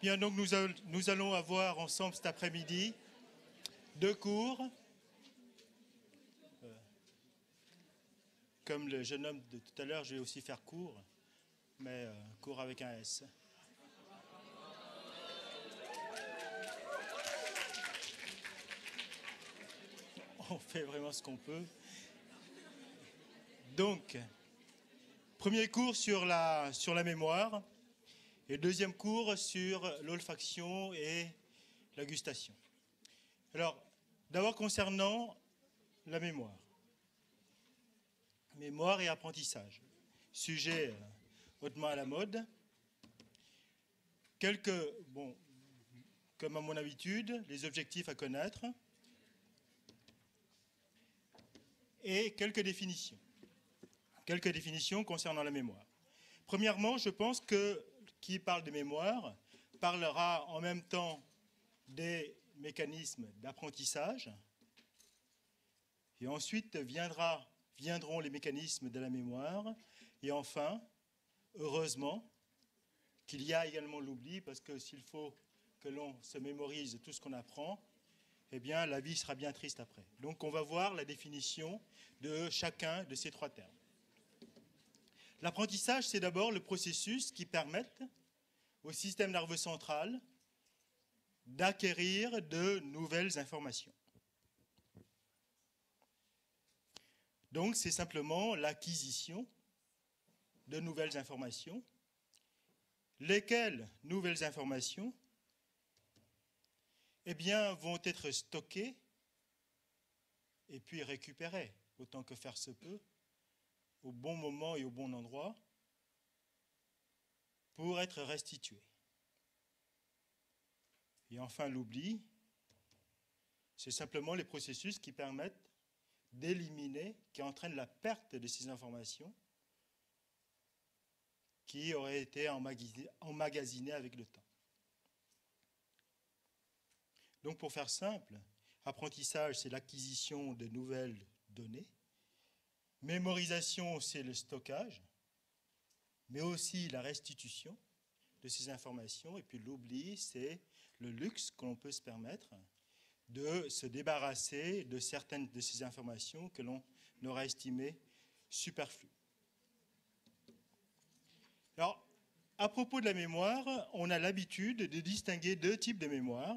Bien, donc nous allons avoir ensemble cet après-midi 2 cours. Comme le jeune homme de tout à l'heure, je vais aussi faire cours, mais cours avec un S. On fait vraiment ce qu'on peut. Donc, premier cours sur la mémoire et deuxième cours sur l'olfaction et la gustation. Alors, d'abord concernant la mémoire. Mémoire et apprentissage. Sujet hautement à la mode. Comme à mon habitude, les objectifs à connaître et quelques définitions. Quelques définitions concernant la mémoire. Premièrement, je pense que qui parle de mémoire parlera en même temps des mécanismes d'apprentissage et ensuite viendront les mécanismes de la mémoire et enfin, heureusement, qu'il y a également l'oubli parce que s'il faut que l'on se mémorise tout ce qu'on apprend, eh bien la vie sera bien triste après. Donc on va voir la définition de chacun de ces 3 termes. L'apprentissage, c'est d'abord le processus qui permet au système nerveux central d'acquérir de nouvelles informations. Donc, c'est simplement l'acquisition de nouvelles informations. Lesquelles nouvelles informations vont être stockées et puis récupérées, autant que faire se peut, au bon moment et au bon endroit, pour être restituées. Et enfin, l'oubli, c'est simplement les processus qui permettent d'éliminer, qui entraînent la perte de ces informations qui auraient été emmagasinées avec le temps. Donc pour faire simple, apprentissage, c'est l'acquisition de nouvelles données. Mémorisation, c'est le stockage, mais aussi la restitution de ces informations. Et puis l'oubli, c'est le luxe que l'on peut se permettre de se débarrasser de certaines de ces informations que l'on aurait estimées superflues. Alors, à propos de la mémoire, on a l'habitude de distinguer 2 types de mémoire.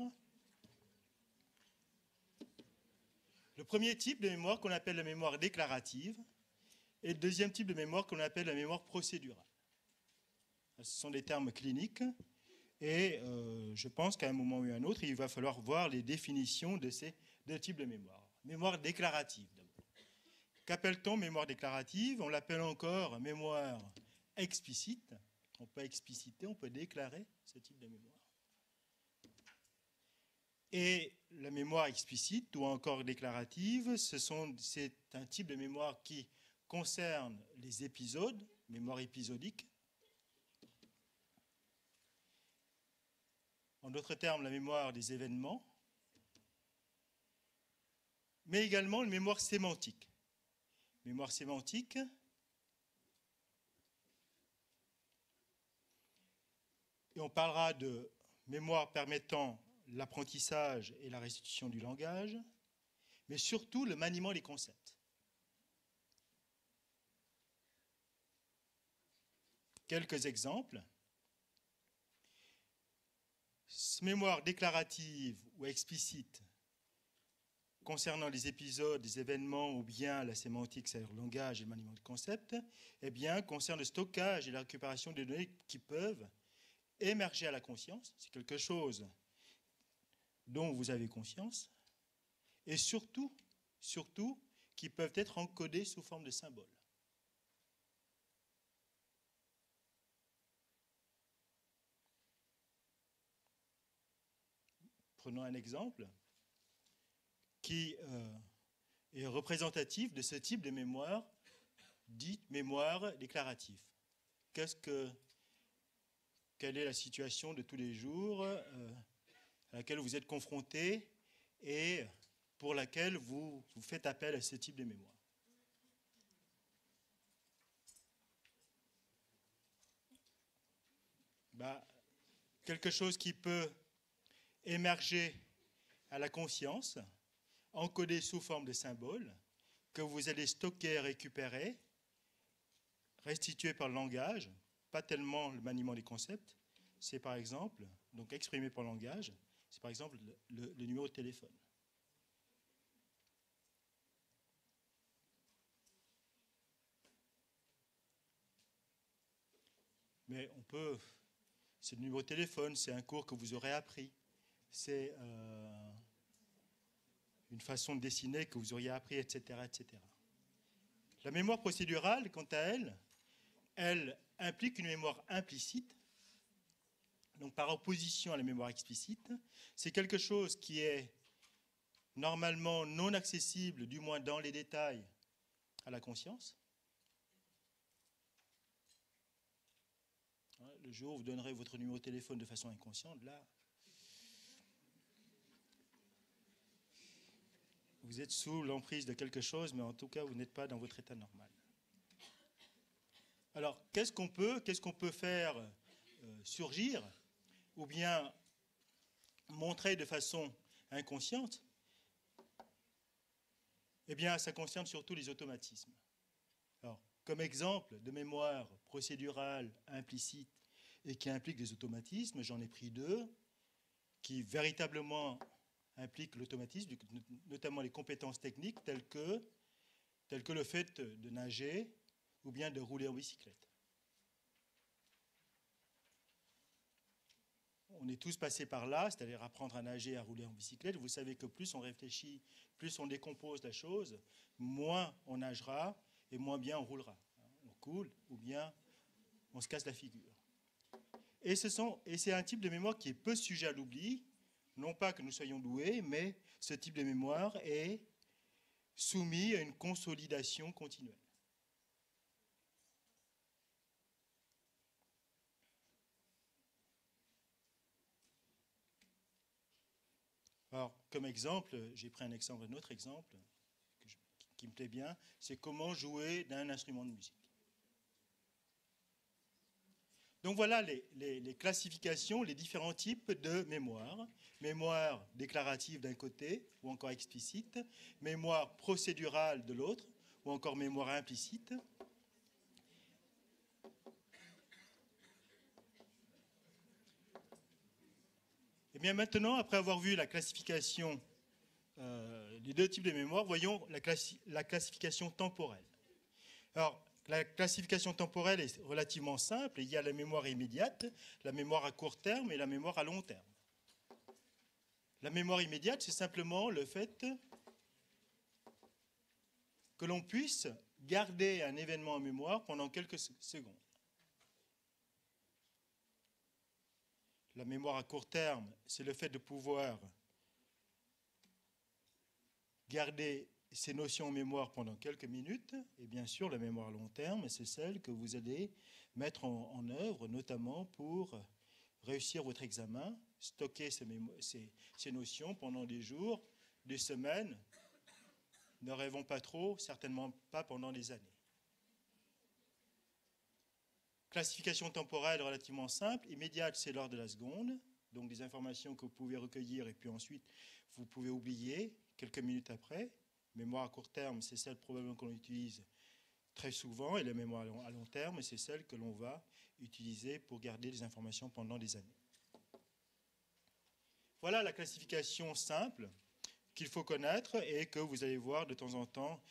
Le premier type de mémoire qu'on appelle la mémoire déclarative et le deuxième type de mémoire qu'on appelle la mémoire procédurale. Ce sont des termes cliniques et je pense qu'à un moment ou à un autre, il va falloir voir les définitions de ces 2 types de mémoire. Mémoire déclarative d'abord. Qu'appelle-t-on mémoire déclarative? On l'appelle encore mémoire explicite. On peut expliciter, on peut déclarer ce type de mémoire. Et la mémoire explicite ou encore déclarative, c'est un type de mémoire qui concerne les épisodes, mémoire épisodique. En d'autres termes, la mémoire des événements, mais également la mémoire sémantique. Mémoire sémantique, et on parlera de mémoire permettant l'apprentissage et la restitution du langage, mais surtout le maniement des concepts. Quelques exemples. Mémoire déclarative ou explicite concernant les épisodes, les événements ou bien la sémantique, c'est-à-dire le langage et le maniement des concepts, concerne le stockage et la récupération des données qui peuvent émerger à la conscience. C'est quelque chose dont vous avez conscience, et surtout, qui peuvent être encodés sous forme de symboles. Prenons un exemple qui est représentatif de ce type de mémoire, dite mémoire déclarative. Quelle est la situation de tous les jours à laquelle vous êtes confrontés et pour laquelle vous faites appel à ce type de mémoire? quelque chose qui peut émerger à la conscience, encodé sous forme de symboles, que vous allez stocker, récupérer, restituer par le langage, pas tellement le maniement des concepts, c'est par exemple, donc exprimé par le langage, c'est par exemple le numéro de téléphone. Mais on peut, c'est le numéro de téléphone, c'est un cours que vous aurez appris, c'est une façon de dessiner que vous auriez appris, etc., etc. La mémoire procédurale, quant à elle, elle implique une mémoire implicite, donc par opposition à la mémoire explicite. C'est quelque chose qui est normalement non accessible, du moins dans les détails, à la conscience. Le jour où vous donnerez votre numéro de téléphone de façon inconsciente, là, vous êtes sous l'emprise de quelque chose, mais en tout cas, vous n'êtes pas dans votre état normal. Alors, qu'est-ce qu'on peut faire surgir, ou bien montrer de façon inconsciente? Eh bien, ça concerne surtout les automatismes. Alors, comme exemple de mémoire procédurale, implicite, et qui implique des automatismes, j'en ai pris deux, qui véritablement impliquent l'automatisme, notamment les compétences techniques telles que le fait de nager ou bien de rouler en bicyclette. On est tous passés par là, c'est-à-dire apprendre à nager, à rouler en bicyclette. Vous savez que plus on réfléchit, plus on décompose la chose, moins on nagera et moins bien on roulera. On coule ou bien on se casse la figure. Et c'est un type de mémoire qui est peu sujet à l'oubli, non pas que nous soyons doués, mais ce type de mémoire est soumis à une consolidation continuelle. Alors, comme exemple, j'ai pris un autre exemple qui me plaît bien, c'est comment jouer d'un instrument de musique. Donc voilà les classifications, les différents types de mémoire. Mémoire déclarative d'un côté, ou encore explicite. Mémoire procédurale de l'autre, ou encore mémoire implicite. Et bien maintenant, après avoir vu la classification des deux types de mémoire, voyons la classification temporelle. Alors, la classification temporelle est relativement simple. Il y a la mémoire immédiate, la mémoire à court terme et la mémoire à long terme. La mémoire immédiate, c'est simplement le fait que l'on puisse garder un événement en mémoire pendant quelques secondes. La mémoire à court terme, c'est le fait de pouvoir garder ces notions en mémoire pendant quelques minutes. Et bien sûr, la mémoire à long terme, c'est celle que vous allez mettre en œuvre, notamment pour réussir votre examen, stocker ces notions pendant des jours, des semaines. Ne rêvons pas trop, certainement pas pendant des années. Classification temporelle relativement simple. Immédiate, c'est l'ordre de la seconde. Donc des informations que vous pouvez recueillir et puis ensuite vous pouvez oublier quelques minutes après. Mémoire à court terme, c'est celle probablement qu'on utilise très souvent. Et la mémoire à long terme, c'est celle que l'on va utiliser pour garder les informations pendant des années. Voilà la classification simple qu'il faut connaître et que vous allez voir de temps en temps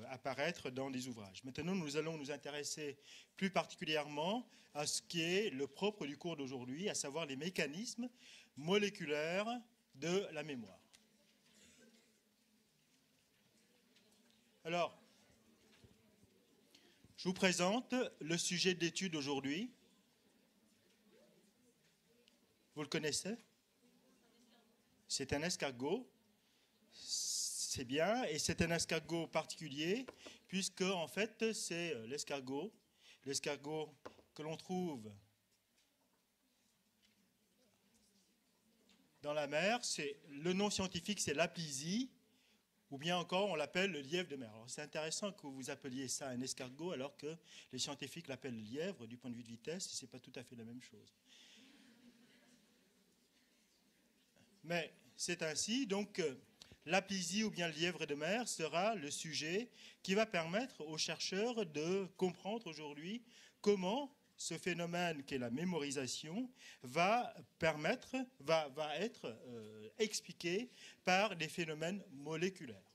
apparaître dans des ouvrages. Maintenant, nous allons nous intéresser plus particulièrement à ce qui est le propre du cours d'aujourd'hui, à savoir les mécanismes moléculaires de la mémoire. Alors, je vous présente le sujet d'étude aujourd'hui. Vous le connaissez? C'est un escargot. C'est bien, et c'est un escargot particulier, puisque en fait c'est l'escargot que l'on trouve dans la mer. Le nom scientifique c'est l'aplysie, ou bien encore on l'appelle le lièvre de mer. Alors c'est intéressant que vous appeliez ça un escargot alors que les scientifiques l'appellent le lièvre du point de vue de vitesse, et c'est pas tout à fait la même chose. Mais c'est ainsi, donc l'apisie ou bien le lièvre de mer sera le sujet qui va permettre aux chercheurs de comprendre aujourd'hui comment ce phénomène qu'est la mémorisation va être expliqué par des phénomènes moléculaires.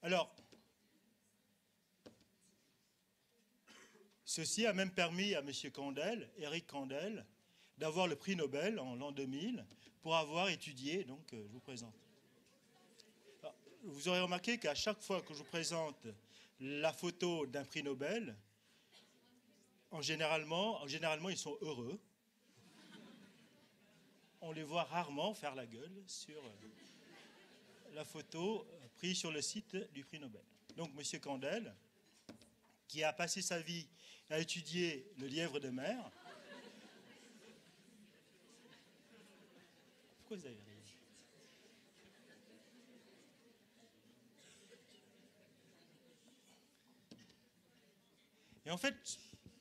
Alors, ceci a même permis à M. Kandel, Eric Kandel, d'avoir le prix Nobel en l'an 2000 pour avoir étudié, donc je vous présente. Alors, vous aurez remarqué qu'à chaque fois que je vous présente la photo d'un prix Nobel, généralement, ils sont heureux. On les voit rarement faire la gueule sur la photo prise sur le site du prix Nobel. Donc M. Kandel, qui a passé sa vie à étudier le lièvre de mer. Pourquoi vous avez ri? Et en fait,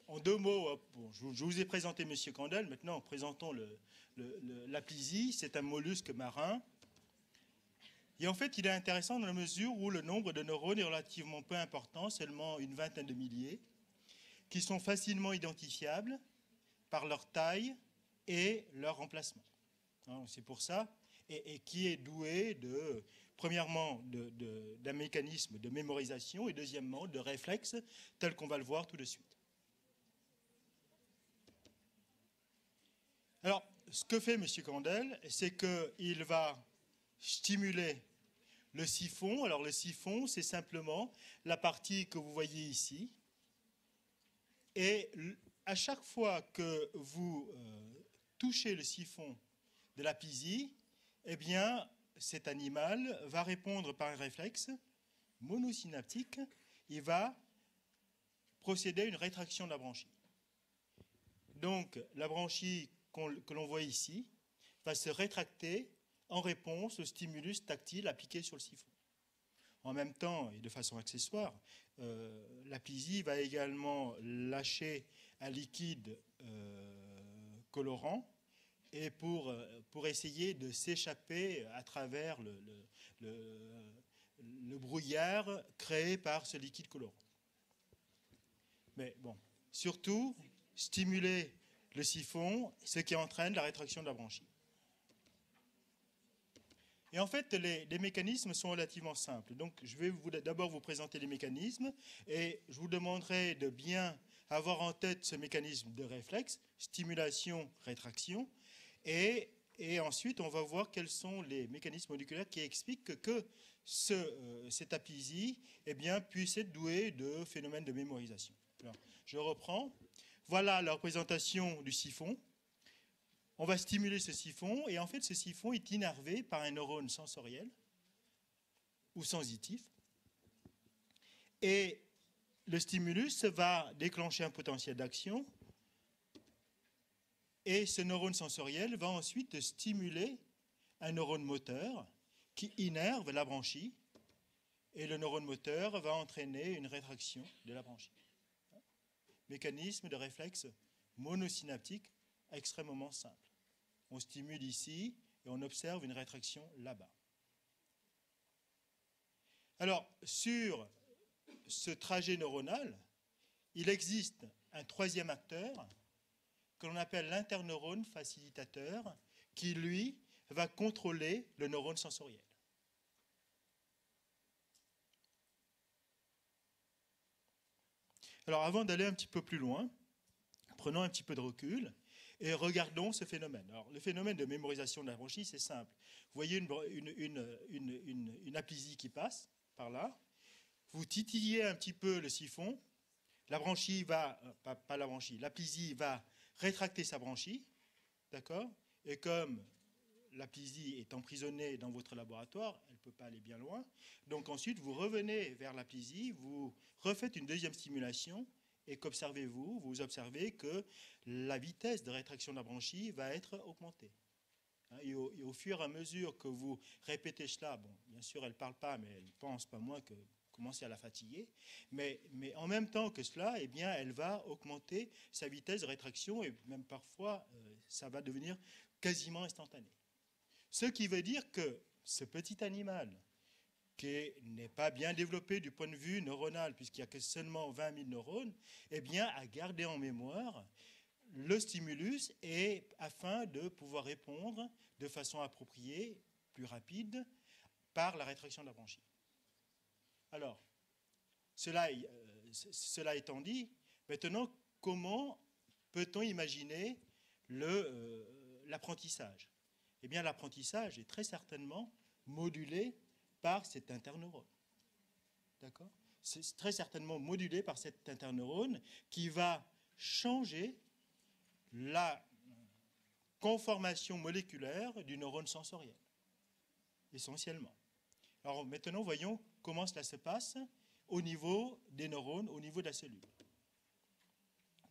en deux mots, bon, je vous ai présenté M. Kandel, maintenant présentons l'apisie, c'est un mollusque marin. Et en fait, il est intéressant dans la mesure où le nombre de neurones est relativement peu important, seulement une vingtaine de milliers, qui sont facilement identifiables par leur taille et leur emplacement. C'est pour ça, et qui est doué premièrement, d'un mécanisme de mémorisation et deuxièmement, de réflexes, tel qu'on va le voir tout de suite. Alors, ce que fait M. Kandel, c'est qu'il va stimuler le siphon. Alors, le siphon, c'est simplement la partie que vous voyez ici. Et à chaque fois que vous touchez le siphon de l'apisie, eh bien, cet animal va répondre par un réflexe monosynaptique. Il va procéder à une rétraction de la branchie. Donc, la branchie que l'on voit ici va se rétracter en réponse au stimulus tactile appliqué sur le siphon. En même temps, et de façon accessoire, l'apisie va également lâcher un liquide colorant et pour essayer de s'échapper à travers le brouillard créé par ce liquide colorant. Mais bon, surtout, stimuler le siphon, ce qui entraîne la rétraction de la branchie. Et en fait, les mécanismes sont relativement simples. Donc, je vais d'abord vous présenter les mécanismes et je vous demanderai de bien avoir en tête ce mécanisme de réflexe, stimulation, rétraction. Et ensuite, on va voir quels sont les mécanismes moléculaires qui expliquent que cette apisie puisse être douée de phénomènes de mémorisation. Alors, je reprends. Voilà la représentation du siphon. On va stimuler ce siphon, et en fait, ce siphon est innervé par un neurone sensoriel ou sensitif. Et le stimulus va déclencher un potentiel d'action, et ce neurone sensoriel va ensuite stimuler un neurone moteur qui innerve la branchie, et le neurone moteur va entraîner une rétraction de la branchie. Mécanisme de réflexe monosynaptique extrêmement simple. On stimule ici et on observe une rétraction là-bas. Alors, sur ce trajet neuronal, il existe un troisième acteur que l'on appelle l'interneurone facilitateur qui, lui, va contrôler le neurone sensoriel. Alors, avant d'aller un petit peu plus loin, prenons un petit peu de recul et regardons ce phénomène. Alors, le phénomène de mémorisation de la branchie, c'est simple. Vous voyez une apisie qui passe par là. Vous titillez un petit peu le siphon. La branchie va, pas la branchie, l'apisie va rétracter sa branchie. D'accord? Et comme l'apisie est emprisonnée dans votre laboratoire, elle ne peut pas aller bien loin. Donc ensuite, vous revenez vers l'apisie, vous refaites une deuxième stimulation. Et qu'observez-vous? Vous observez que la vitesse de rétraction de la branchie va être augmentée. Et au fur et à mesure que vous répétez cela, bon, bien sûr, elle ne parle pas, mais elle pense pas moins que commencer à la fatiguer. Mais en même temps que cela, eh bien, elle va augmenter sa vitesse de rétraction et même parfois, ça va devenir quasiment instantanée. Ce qui veut dire que ce petit animal, qui n'est pas bien développé du point de vue neuronal, puisqu'il n'y a que seulement 20 000 neurones, eh bien, a gardé en mémoire le stimulus et afin de pouvoir répondre de façon appropriée, plus rapide, par la rétraction de la branchie. Alors, cela étant dit, maintenant, comment peut-on imaginer l'apprentissage? Eh bien, l'apprentissage est très certainement modulé par cet interneurone. D'accord? C'est très certainement modulé par cet interneurone qui va changer la conformation moléculaire du neurone sensoriel, essentiellement. Alors maintenant, voyons comment cela se passe au niveau des neurones, au niveau de la cellule.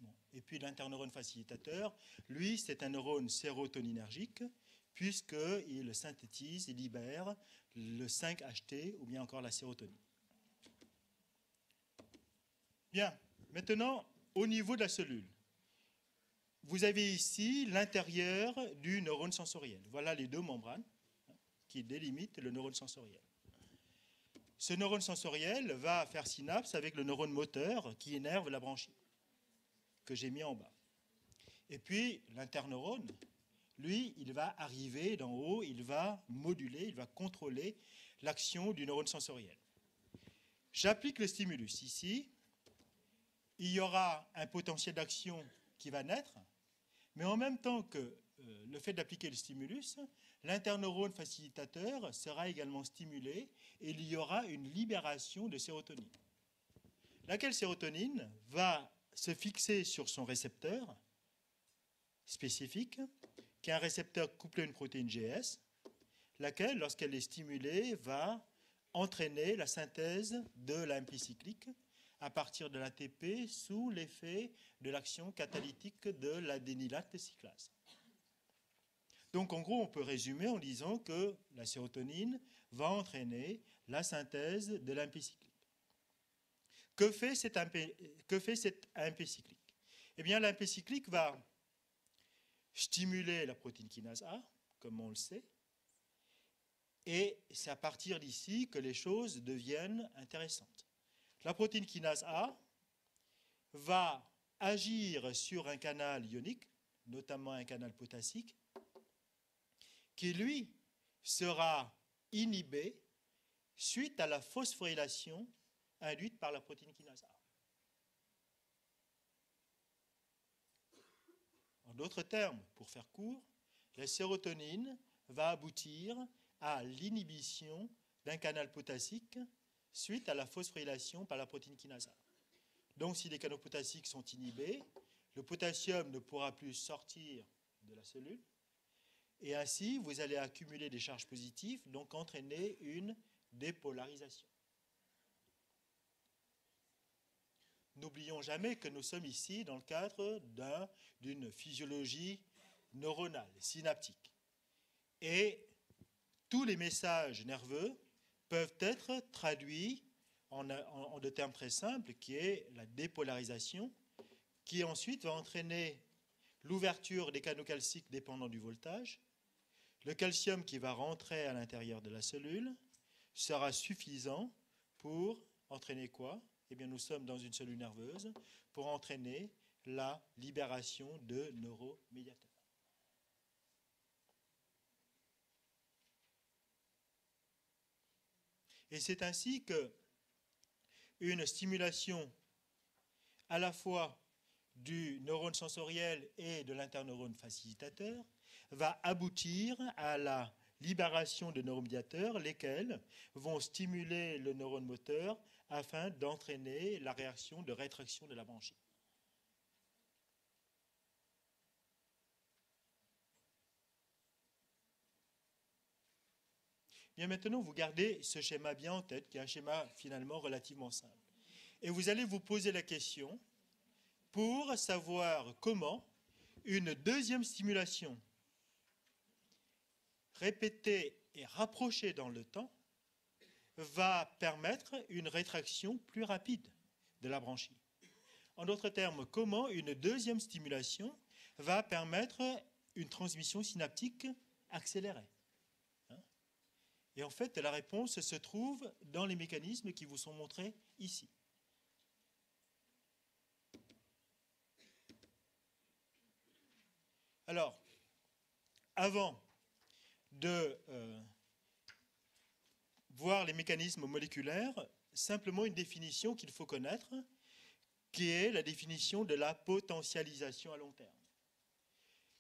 Bon. Et puis l'interneurone facilitateur, lui, c'est un neurone sérotoninergique, puisqu'il synthétise et libère le 5-HT ou bien encore la sérotonine. Bien, maintenant, au niveau de la cellule, vous avez ici l'intérieur du neurone sensoriel. Voilà les deux membranes qui délimitent le neurone sensoriel. Ce neurone sensoriel va faire synapse avec le neurone moteur qui énerve la branchie, que j'ai mis en bas. Et puis, l'interneurone, lui, il va arriver d'en haut, il va moduler, il va contrôler l'action du neurone sensoriel. J'applique le stimulus ici. Il y aura un potentiel d'action qui va naître, mais en même temps que le fait d'appliquer le stimulus, l'interneurone facilitateur sera également stimulé et il y aura une libération de sérotonine. Laquelle sérotonine va se fixer sur son récepteur spécifique, qui est un récepteur couplé à une protéine GS, laquelle, lorsqu'elle est stimulée, va entraîner la synthèse de l'AMP cyclique à partir de l'ATP sous l'effet de l'action catalytique de l'adénylate cyclase. Donc, en gros, on peut résumer en disant que la sérotonine va entraîner la synthèse de l'AMP cyclique. Que fait cet AMP cyclique? Eh bien, l'AMP cyclique va stimuler la protéine kinase A, comme on le sait, et c'est à partir d'ici que les choses deviennent intéressantes. La protéine kinase A va agir sur un canal ionique, notamment un canal potassique, qui, lui, sera inhibé suite à la phosphorylation induite par la protéine kinase A. En d'autres termes, pour faire court, la sérotonine va aboutir à l'inhibition d'un canal potassique suite à la phosphorylation par la protéine kinase A. Donc, si les canaux potassiques sont inhibés, le potassium ne pourra plus sortir de la cellule, et ainsi, vous allez accumuler des charges positives, donc entraîner une dépolarisation. N'oublions jamais que nous sommes ici dans le cadre d'une physiologie neuronale, synaptique. Et tous les messages nerveux peuvent être traduits en de termes très simples, qui est la dépolarisation, qui ensuite va entraîner l'ouverture des canaux calciques dépendant du voltage. Le calcium qui va rentrer à l'intérieur de la cellule sera suffisant pour entraîner quoi? Eh bien, nous sommes dans une cellule nerveuse pour entraîner la libération de neuromédiateurs. Et c'est ainsi que une stimulation à la fois du neurone sensoriel et de l'interneurone facilitateur va aboutir à la libération de neuromédiateurs, lesquels vont stimuler le neurone moteur afin d'entraîner la réaction de rétraction de la branchie. Bien, maintenant, vous gardez ce schéma bien en tête, qui est un schéma finalement relativement simple. Et vous allez vous poser la question pour savoir comment une deuxième stimulation répétée et rapprochée dans le temps va permettre une rétraction plus rapide de la branchie. En d'autres termes, comment une deuxième stimulation va permettre une transmission synaptique accélérée. Hein? Et en fait, la réponse se trouve dans les mécanismes qui vous sont montrés ici. Alors, avant de voir les mécanismes moléculaires, simplement une définition qu'il faut connaître, qui est la définition de la potentialisation à long terme.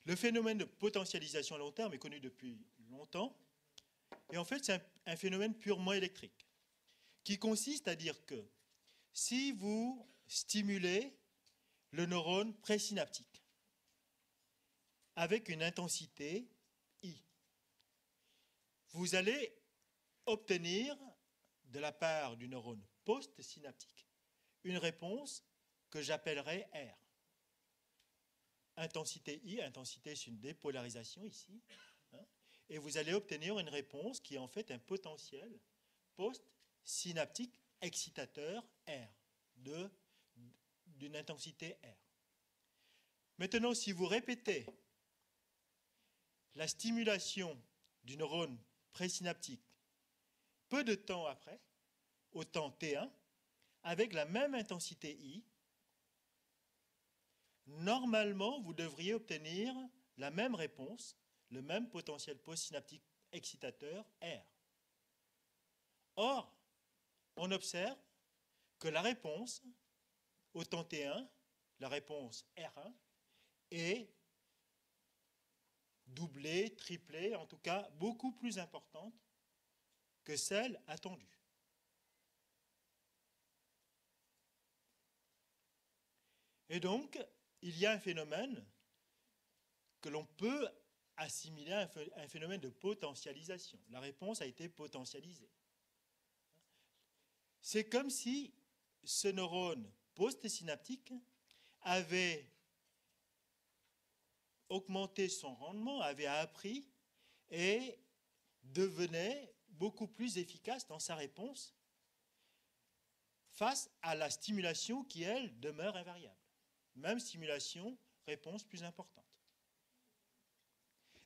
Le phénomène de potentialisation à long terme est connu depuis longtemps, et en fait c'est un phénomène purement électrique, qui consiste à dire que si vous stimulez le neurone présynaptique avec une intensité I, vous allez obtenir de la part du neurone postsynaptique une réponse que j'appellerai R. Intensité I, intensité c'est une dépolarisation ici, hein, et vous allez obtenir une réponse qui est en fait un potentiel postsynaptique excitateur R, d'une intensité R. Maintenant, si vous répétez la stimulation du neurone présynaptique peu de temps après, au temps T1, avec la même intensité I, normalement, vous devriez obtenir la même réponse, le même potentiel postsynaptique excitateur R. Or, on observe que la réponse au temps T1, la réponse R1, est doublée, triplée, en tout cas beaucoup plus importante que celle attendue. Et donc, il y a un phénomène que l'on peut assimiler à un phénomène de potentialisation. La réponse a été potentialisée. C'est comme si ce neurone postsynaptique avait augmenté son rendement, avait appris et devenait beaucoup plus efficace dans sa réponse face à la stimulation qui, elle, demeure invariable. Même stimulation, réponse plus importante.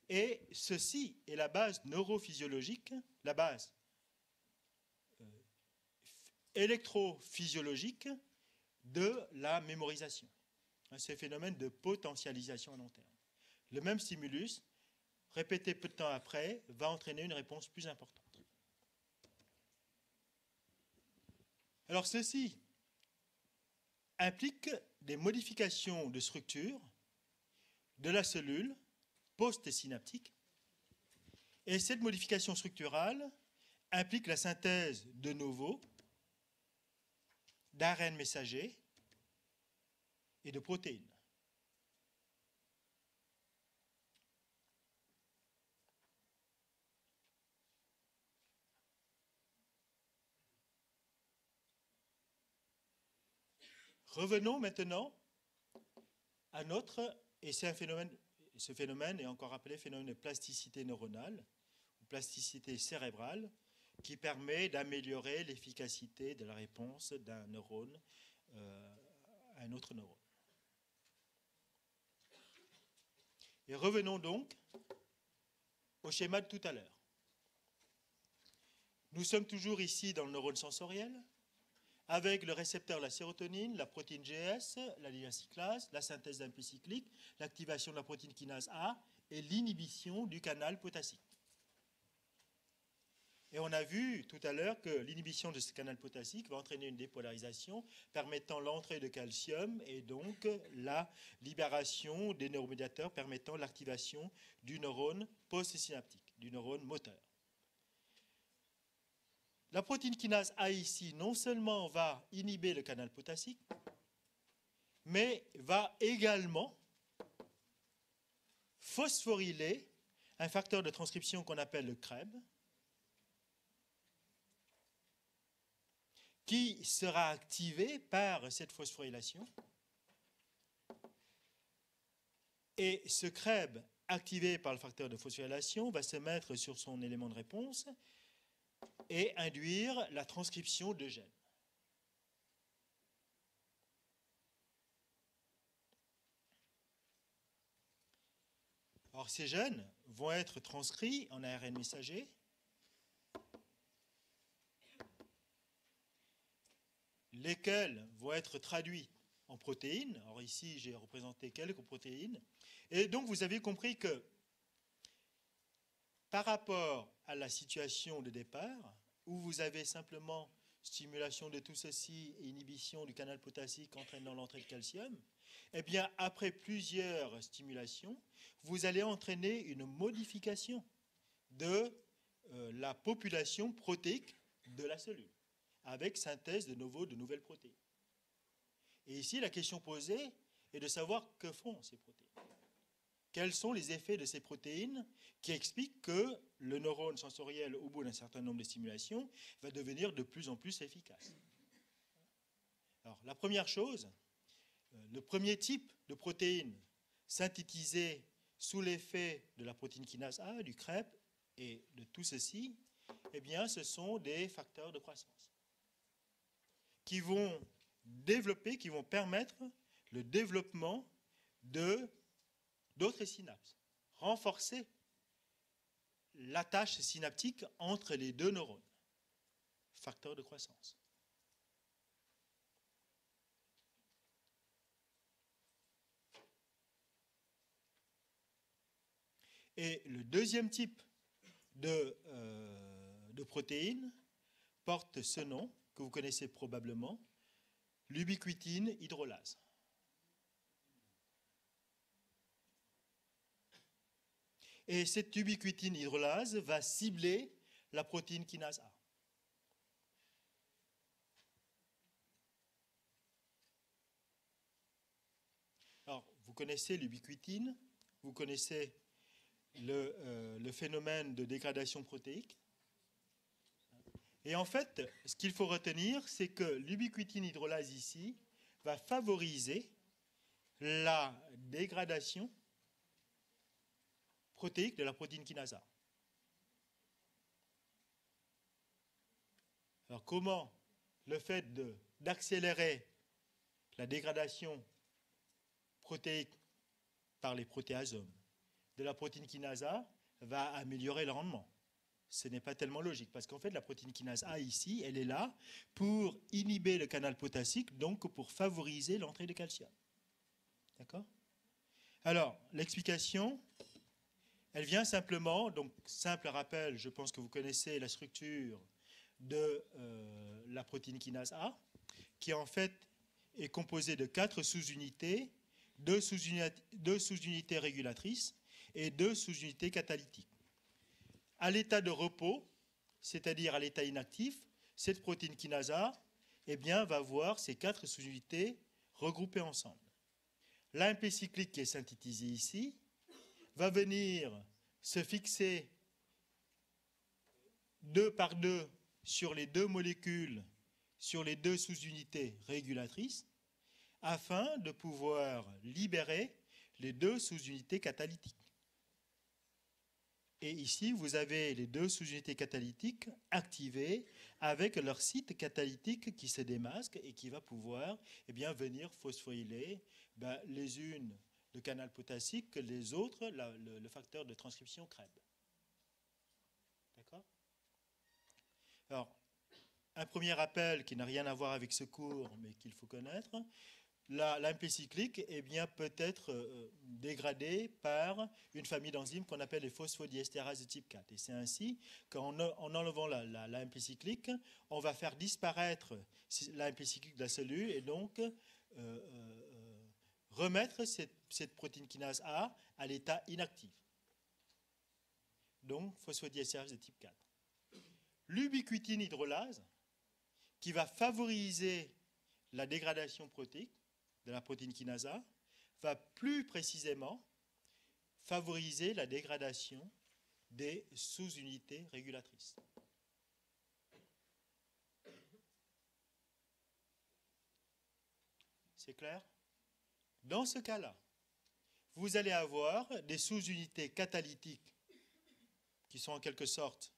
Et ceci est la base neurophysiologique, la base électrophysiologique de la mémorisation. Ce phénomène de potentialisation à long terme. Le même stimulus, répété peu de temps après, va entraîner une réponse plus importante. Alors ceci implique des modifications de structure de la cellule postsynaptique, et cette modification structurale implique la synthèse de novo d'ARN messager et de protéines. Revenons maintenant à et c'est un phénomène, ce phénomène est encore appelé phénomène de plasticité neuronale, ou plasticité cérébrale, qui permet d'améliorer l'efficacité de la réponse d'un neurone à un autre neurone. Et revenons donc au schéma de tout à l'heure. Nous sommes toujours ici dans le neurone sensoriel, avec le récepteur, la sérotonine, la protéine GS, la diacylase, la synthèse d'un cyclique, l'activation de la protéine kinase A et l'inhibition du canal potassique. Et on a vu tout à l'heure que l'inhibition de ce canal potassique va entraîner une dépolarisation permettant l'entrée de calcium et donc la libération des neuromédiateurs permettant l'activation du neurone postsynaptique, du neurone moteur. La protéine kinase A ici, non seulement va inhiber le canal potassique, mais va également phosphoryler un facteur de transcription qu'on appelle le CREB, qui sera activé par cette phosphorylation. Et ce CREB, activé par le facteur de phosphorylation, va se mettre sur son élément de réponse et induire la transcription de gènes. Alors Or, ces gènes vont être transcrits en ARN messager, lesquels vont être traduits en protéines. Alors ici, j'ai représenté quelques protéines. Et donc, vous avez compris que par rapport à la situation de départ, où vous avez simplement stimulation de tout ceci et inhibition du canal potassique entraînant l'entrée de calcium, eh bien, après plusieurs stimulations, vous allez entraîner une modification de la population protéique de la cellule, avec synthèse de nouvelles protéines. Et ici, la question posée est de savoir que font ces protéines. Quels sont les effets de ces protéines qui expliquent que le neurone sensoriel, au bout d'un certain nombre de stimulations, va devenir de plus en plus efficace. Alors, la première chose, le premier type de protéines synthétisées sous l'effet de la protéine kinase A, du CREP et de tout ceci, eh bien, ce sont des facteurs de croissance qui vont développer, qui vont permettre le développement d'autres synapses, renforcer l'attache synaptique entre les deux neurones, facteurs de croissance. Et le deuxième type de protéines porte ce nom, que vous connaissez probablement, l'ubiquitine hydrolase. Et cette ubiquitine hydrolase va cibler la protéine kinase A. Alors, vous connaissez l'ubiquitine, vous connaissez le phénomène de dégradation protéique. Et en fait, ce qu'il faut retenir, c'est que l'ubiquitine hydrolase ici va favoriser la dégradation protéique de la protéine kinase A. Alors comment le fait d'accélérer la dégradation protéique par les protéasomes de la protéine kinase A va améliorer le rendement? Ce n'est pas tellement logique, parce qu'en fait, la protéine kinase A ici, elle est là pour inhiber le canal potassique, donc pour favoriser l'entrée de calcium. D'accord? Alors, l'explication, elle vient simplement, donc simple rappel, je pense que vous connaissez la structure de la protéine kinase A, qui en fait est composée de 4 sous-unités, 2 sous-unités régulatrices et 2 sous-unités catalytiques. À l'état de repos, c'est-à-dire à l'état inactif, cette protéine kinase A eh bien, va avoir ces 4 sous-unités regroupées ensemble. L'AMP cyclique qui est synthétisé ici va venir se fixer 2 par 2 sur les 2 molécules, sur les 2 sous-unités régulatrices, afin de pouvoir libérer les 2 sous-unités catalytiques. Et ici, vous avez les 2 sous-unités catalytiques activées avec leur site catalytique qui se démasque et qui va pouvoir eh bien, venir phosphoryler les unes le canal potassique, les autres le facteur de transcription CREB. D'accord? Alors, un premier rappel qui n'a rien à voir avec ce cours, mais qu'il faut connaître. L'AMP cyclique eh bien, peut être dégradé par une famille d'enzymes qu'on appelle les phosphodiestérases de type 4. Et c'est ainsi qu'en enlevant l'AMP cyclique, on va faire disparaître l'AMP cyclique de la cellule et donc remettre cette protéine kinase A à l'état inactif. Donc, phosphodiestérase de type 4. L'ubiquitine hydrolase, qui va favoriser la dégradation protéique de la protéine kinase A, va plus précisément favoriser la dégradation des sous-unités régulatrices. C'est clair? Dans ce cas-là, vous allez avoir des sous-unités catalytiques qui sont en quelque sorte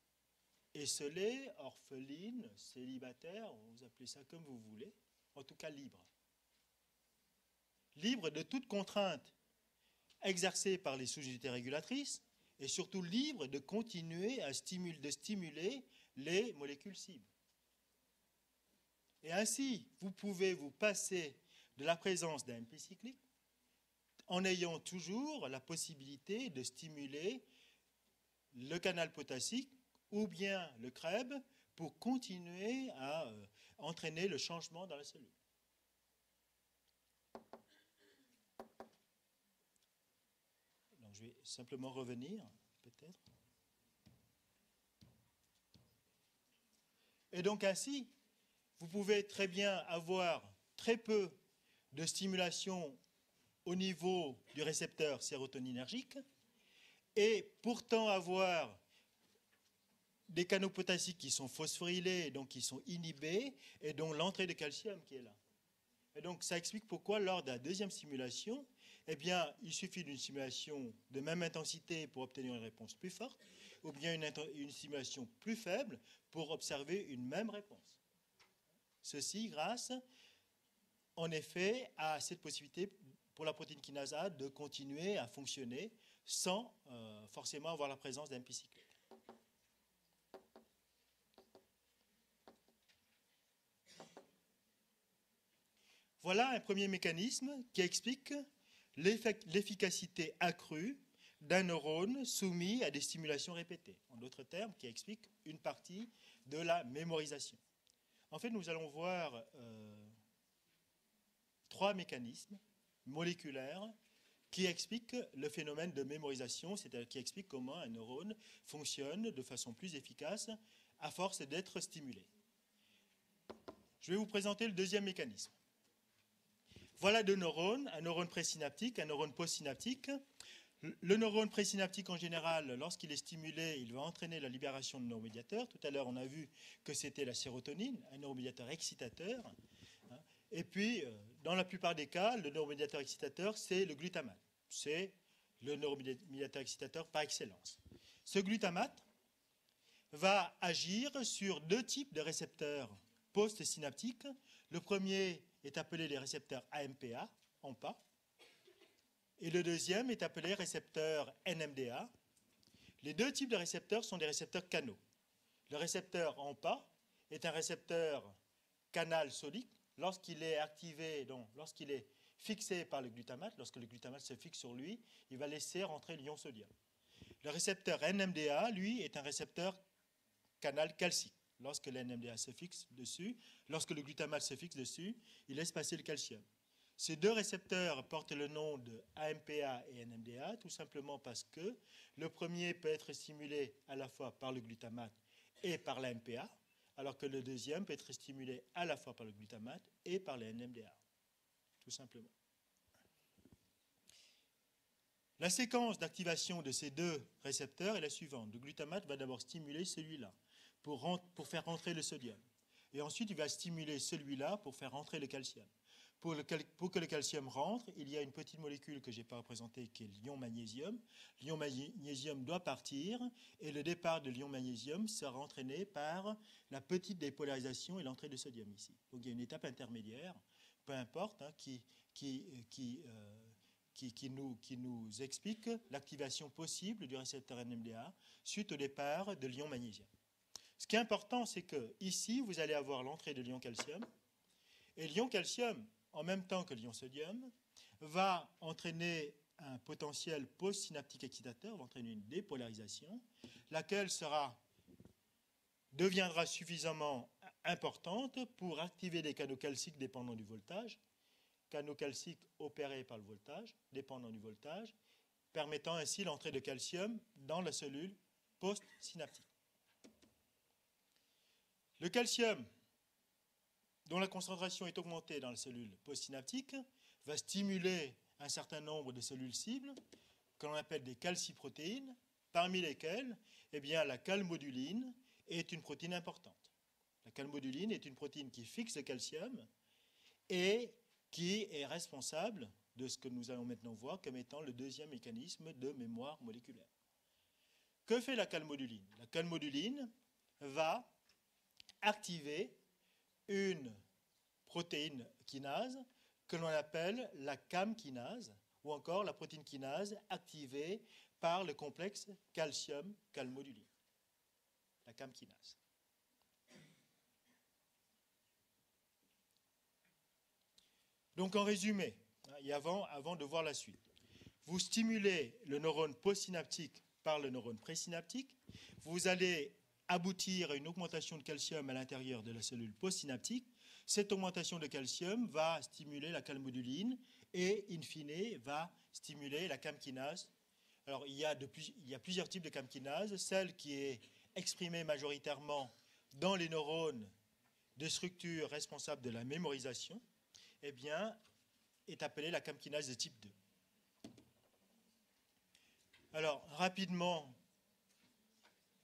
esselées, orphelines, célibataires, vous appelez ça comme vous voulez, en tout cas libres. Libres de toute contrainte exercée par les sous-unités régulatrices et surtout libre de continuer de stimuler les molécules cibles. Et ainsi, vous pouvez vous passer de la présence d'un MP cyclique en ayant toujours la possibilité de stimuler le canal potassique ou bien le CREB pour continuer à entraîner le changement dans la cellule. Donc, je vais simplement revenir, peut-être. Et donc ainsi, vous pouvez très bien avoir très peu de stimulation au niveau du récepteur sérotoninergique et pourtant avoir des canaux potassiques qui sont phosphorylés, donc qui sont inhibés, et dont l'entrée de calcium qui est là. Et donc ça explique pourquoi lors de la deuxième stimulation, eh bien, il suffit d'une stimulation de même intensité pour obtenir une réponse plus forte, ou bien une stimulation plus faible pour observer une même réponse. Ceci grâce, en effet, à cette possibilité pour la protéine kinase A de continuer à fonctionner sans forcément avoir la présence d'un cyclique. Voilà un premier mécanisme qui explique l'efficacité accrue d'un neurone soumis à des stimulations répétées. En d'autres termes, qui explique une partie de la mémorisation. En fait, nous allons voir trois mécanismes moléculaires qui expliquent le phénomène de mémorisation, c'est-à-dire qui expliquent comment un neurone fonctionne de façon plus efficace à force d'être stimulé. Je vais vous présenter le deuxième mécanisme. Voilà deux neurones, un neurone présynaptique, un neurone postsynaptique. Le neurone présynaptique, en général, lorsqu'il est stimulé, il va entraîner la libération de neuromédiateurs. Tout à l'heure, on a vu que c'était la sérotonine, un neuromédiateur excitateur. Et puis, dans la plupart des cas, le neuromédiateur excitateur, c'est le glutamate. C'est le neuromédiateur excitateur par excellence. Ce glutamate va agir sur deux types de récepteurs postsynaptiques. Le premier est appelé les récepteurs AMPA, AMPA, et le deuxième est appelé récepteur NMDA. Les deux types de récepteurs sont des récepteurs canaux. Le récepteur AMPA est un récepteur canal sodique. Lorsqu'il est activé, donc lorsqu'il est fixé par le glutamate, lorsque le glutamate se fixe sur lui, il va laisser rentrer l'ion sodium. Le récepteur NMDA, lui, est un récepteur canal calcique. Lorsque le NMDA se fixe dessus, lorsque le glutamate se fixe dessus, il laisse passer le calcium. Ces deux récepteurs portent le nom de AMPA et NMDA, tout simplement parce que le premier peut être stimulé à la fois par le glutamate et par l'AMPA, alors que le deuxième peut être stimulé à la fois par le glutamate et par le NMDA, tout simplement. La séquence d'activation de ces deux récepteurs est la suivante. Le glutamate va d'abord stimuler celui-là pour faire rentrer le sodium. Et ensuite, il va stimuler celui-là pour faire rentrer le calcium. Pour que le calcium rentre, il y a une petite molécule que je n'ai pas représentée qui est l'ion magnésium. L'ion magnésium doit partir et le départ de l'ion magnésium sera entraîné par la petite dépolarisation et l'entrée de sodium ici. Donc il y a une étape intermédiaire, peu importe, hein, qui nous explique l'activation possible du récepteur NMDA suite au départ de l'ion magnésium. Ce qui est important, c'est que ici, vous allez avoir l'entrée de l'ion calcium et l'ion calcium, en même temps que l'ion sodium, va entraîner un potentiel postsynaptique excitateur, va entraîner une dépolarisation, laquelle deviendra suffisamment importante pour activer des canaux calciques dépendant du voltage, canaux calciques opérés par le voltage, dépendant du voltage, permettant ainsi l'entrée de calcium dans la cellule postsynaptique. Le calcium, dont la concentration est augmentée dans la cellule postsynaptique, va stimuler un certain nombre de cellules cibles, que l'on appelle des calciprotéines, parmi lesquelles eh bien, la calmoduline est une protéine importante. La calmoduline est une protéine qui fixe le calcium et qui est responsable de ce que nous allons maintenant voir comme étant le deuxième mécanisme de mémoire moléculaire. Que fait la calmoduline? La calmoduline va activer une protéine kinase que l'on appelle la CAM kinase ou encore la protéine kinase activée par le complexe calcium-calmoduline, la CAM kinase. Donc en résumé, et avant de voir la suite, vous stimulez le neurone postsynaptique par le neurone présynaptique, vous allez aboutir à une augmentation de calcium à l'intérieur de la cellule postsynaptique. Cette augmentation de calcium va stimuler la calmoduline et, in fine, va stimuler la CAM kinase. Alors, il y a plusieurs types de CAM kinase. Celle qui est exprimée majoritairement dans les neurones de structures responsables de la mémorisation, eh bien, est appelée la CAM kinase de type 2. Alors, rapidement,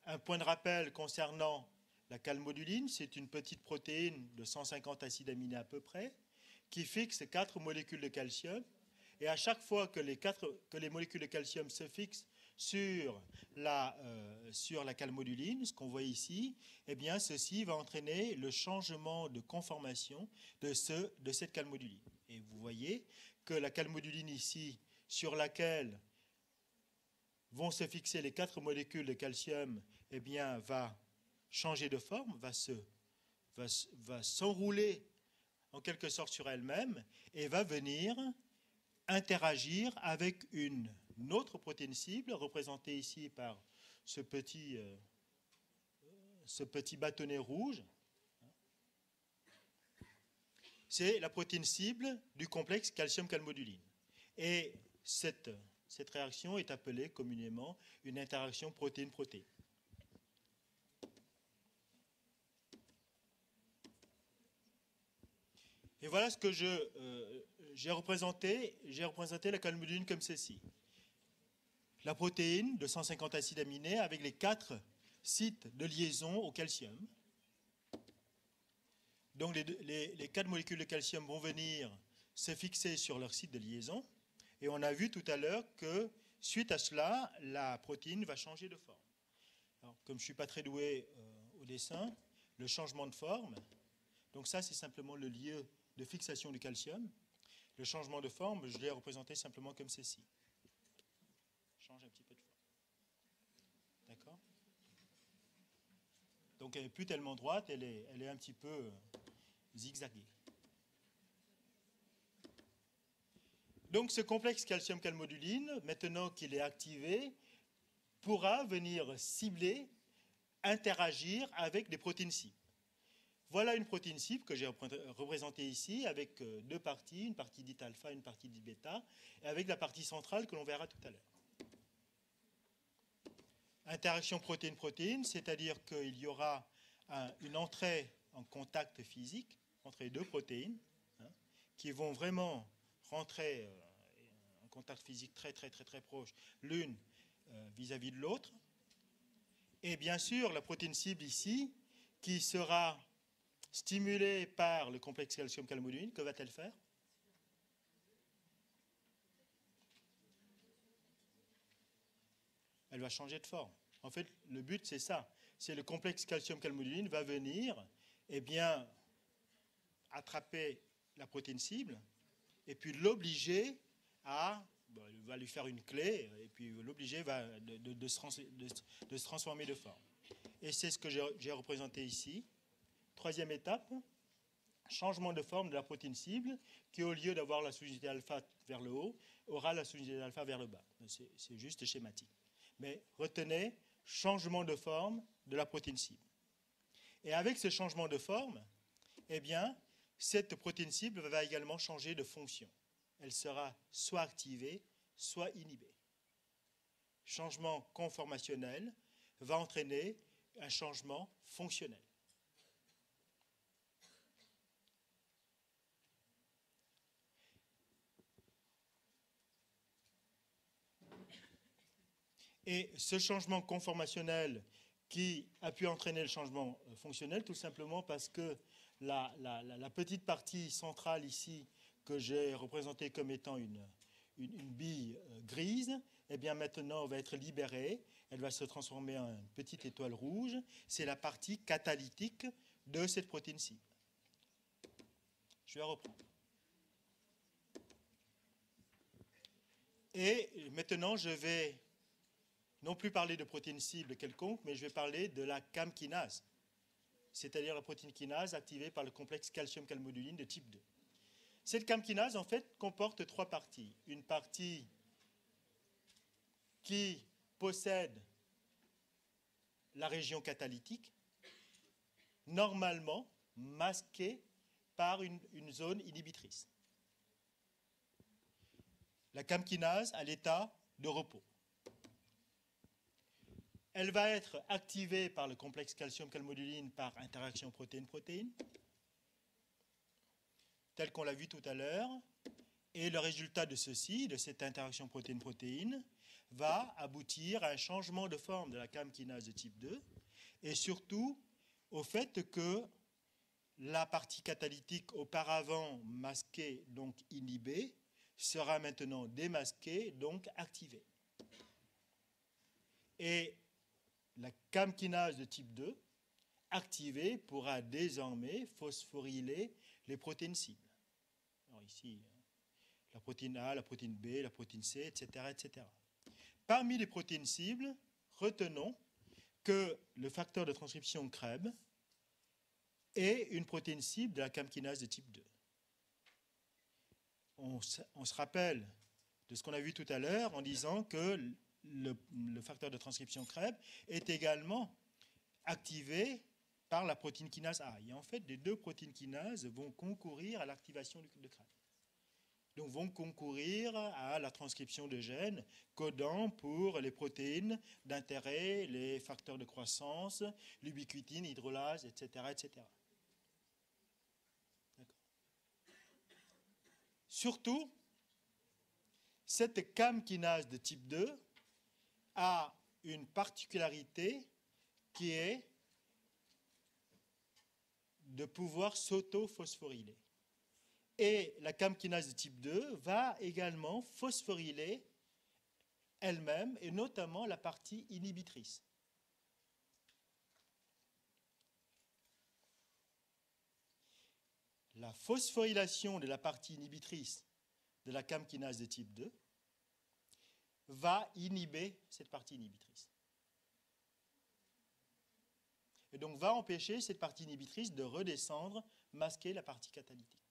un point de rappel concernant la calmoduline. C'est une petite protéine de 150 acides aminés à peu près, qui fixe 4 molécules de calcium. Et à chaque fois que les molécules de calcium se fixent sur la calmoduline, ce qu'on voit ici, eh bien, ceci va entraîner le changement de conformation de cette calmoduline. Et vous voyez que la calmoduline ici, sur laquelle vont se fixer les 4 molécules de calcium, eh bien, va changer de forme, va s'enrouler en quelque sorte sur elle-même et va venir interagir avec une autre protéine cible, représentée ici par ce petit bâtonnet rouge. C'est la protéine cible du complexe calcium-calmoduline. Et cette réaction est appelée communément une interaction protéine-protéine. Et voilà ce que j'ai représenté. J'ai représenté la calmoduline comme ceci. La protéine de 150 acides aminés avec les 4 sites de liaison au calcium. Donc les 4 molécules de calcium vont venir se fixer sur leur site de liaison. Et on a vu tout à l'heure que suite à cela, la protéine va changer de forme. Alors, comme je ne suis pas très doué au dessin, le changement de forme, donc ça c'est simplement le lieu de fixation du calcium. Le changement de forme, je l'ai représenté simplement comme ceci. Change un petit peu de forme. D'accord? Donc elle n'est plus tellement droite, elle est un petit peu zigzaguée. Donc ce complexe calcium-calmoduline, maintenant qu'il est activé, pourra venir cibler, interagir avec des protéines cibles. Voilà une protéine cible que j'ai représentée ici avec 2 parties, une partie dite alpha, une partie dite bêta, et avec la partie centrale que l'on verra tout à l'heure. Interaction protéine-protéine, c'est-à-dire qu'il y aura une entrée en contact physique entre les 2 protéines, qui vont vraiment rentrer en contact physique très proche, l'une vis-à-vis de l'autre. Et bien sûr, la protéine cible ici, qui sera stimulée par le complexe calcium-calmoduline, que va-t-elle faire? Elle va changer de forme. En fait, le but, c'est ça. C'est le complexe calcium-calmoduline va venir, eh bien, attraper la protéine cible et puis l'obliger à... Bon, il va lui faire une clé et puis l'obliger de se transformer de forme. Et c'est ce que j'ai représenté ici. 3e étape, changement de forme de la protéine cible qui, au lieu d'avoir la sous-unité alpha vers le haut, aura la sous-unité alpha vers le bas. C'est juste schématique. Mais retenez, changement de forme de la protéine cible. Et avec ce changement de forme, eh bien, cette protéine cible va également changer de fonction. Elle sera soit activée, soit inhibée. Changement conformationnel va entraîner un changement fonctionnel. Et ce changement conformationnel qui a pu entraîner le changement fonctionnel, tout simplement parce que la petite partie centrale ici, que j'ai représentée comme étant une bille grise, eh bien maintenant va être libérée, elle va se transformer en une petite étoile rouge. C'est la partie catalytique de cette protéine cible. Je vais reprendre. Et maintenant, je vais non plus parler de protéines cibles quelconques, mais je vais parler de la CAM kinase, c'est-à-dire la protéine kinase activée par le complexe calcium-calmoduline de type 2. Cette CAM kinase, en fait, comporte 3 parties. Une partie qui possède la région catalytique, normalement masquée par une zone inhibitrice. La CAM kinase à l'état de repos. Elle va être activée par le complexe calcium-calmoduline par interaction protéine-protéine, tel qu'on l'a vu tout à l'heure. Et le résultat de ceci, de cette interaction protéine-protéine, va aboutir à un changement de forme de la CAM kinase de type 2 et surtout au fait que la partie catalytique auparavant masquée, donc inhibée, sera maintenant démasquée, donc activée. Et la CAM kinase de type 2, activée, pourra désormais phosphoryler les protéines cibles. Alors ici, la protéine A, la protéine B, la protéine C, etc., etc. Parmi les protéines cibles, retenons que le facteur de transcription CREB est une protéine cible de la CAM kinase de type 2. On se rappelle de ce qu'on a vu tout à l'heure en disant que le facteur de transcription CREB est également activé par la protéine kinase A. Et en fait, les deux protéines kinases vont concourir à l'activation de CREB. Donc vont concourir à la transcription de gènes codant pour les protéines d'intérêt, les facteurs de croissance, l'ubiquitine, hydrolase, etc., etc. Surtout, cette CAM kinase de type 2 a une particularité qui est de pouvoir s'auto-phosphoryler. Et la CAM kinase de type 2 va également phosphoryler elle-même, et notamment la partie inhibitrice. La phosphorylation de la partie inhibitrice de la CAM kinase de type 2 va inhiber cette partie inhibitrice. Et donc va empêcher cette partie inhibitrice de redescendre, masquer la partie catalytique.